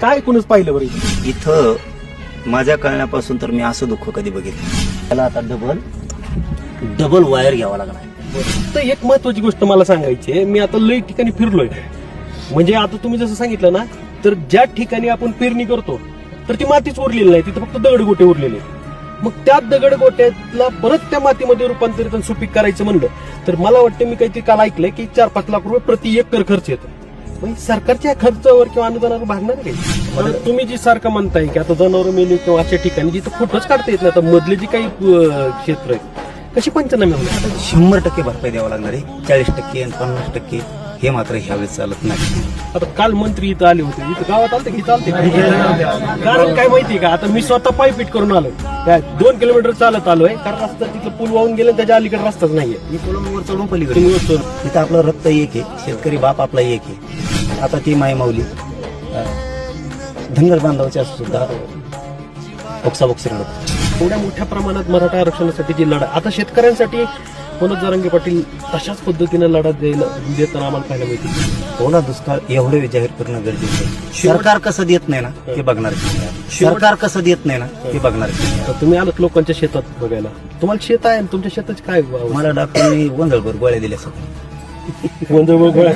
काय कोणच पाहिलं बरं इथं? इथं माझ्या कळण्यापासून तर मी असं दुःख कधी बघितलं. त्याला आता डबल वायर घ्यावा लागला. तर एक महत्वाची गोष्ट मला सांगायची आहे, मी आता लई ठिकाणी फिरलोय. म्हणजे आता तुम्ही जसं सांगितलं ना, तर ज्या ठिकाणी आपण पेरणी करतो तर ती मातीच उरलेली नाही, तिथं फक्त दगडगोटे उरलेले. मग त्या दगडगोट्याला परत त्या मातीमध्ये रूपांतरित आणि सुपीक करायचं म्हणलं तर मला वाटतं, मी काहीतरी काल ऐकलंय की 4-5 लाख रुपये प्रति एकर खर्च येतो. म्हणजे सरकारच्या खर्चावर किंवा अनुदानावर भागणार काही. तुम्ही जी सारखं म्हणताय की आता जनावर मेली किंवा अशा ठिकाणी जिथं फोटोच काढता येत नाही, आता मधले जी काही क्षेत्र आहेत कशी पंचनामे होणार? 100% भरपाई द्यावा लागणार आहे. 40% आणि 50% हे मात्र ह्यावेळेस चालत नाही. आता काल मंत्री इथं आले होते, इथं गावात आलते की चालते? कारण काय माहितीये का, आता मी स्वतः पाय पीट करून आलोय, काय 2 किलोमीटर चालत आलोय, कारण रस्ता तिथलं पूल वाहून गेलं, त्याच्या अलीकडे रस्ताच नाहीये. मी कोलंबोवर चढून पलीकडे तिथं आपलं रक्त एक आहे, शेतकरी बाप आपला एक आहे. आता ती मायमाऊली धनगर बांधवाच्या सुद्धा बोक्सा रडत. एवढ्या मोठ्या प्रमाणात मराठा आरक्षणासाठी जी लढा, आता शेतकऱ्यांसाठी मनोज जरांगे पाटील तशाच पद्धतीने लढा देताना आम्हाला पाहायला मिळते. ओला दुष्काळ एवढं जाहीर करणं गरजेचं आहे. सरकार कसं देत नाही ना ते बघणार. सरकार कसं देत नाही ना ते बघणार. तर तुम्ही आलात लोकांच्या शेतात बघायला, तुम्हाला शेत आहे, तुमच्या शेताची काय मला डॉक्टरनी गोंधळभर गोळ्या दिल्या सगळ्या. गोंधळ गोळ्या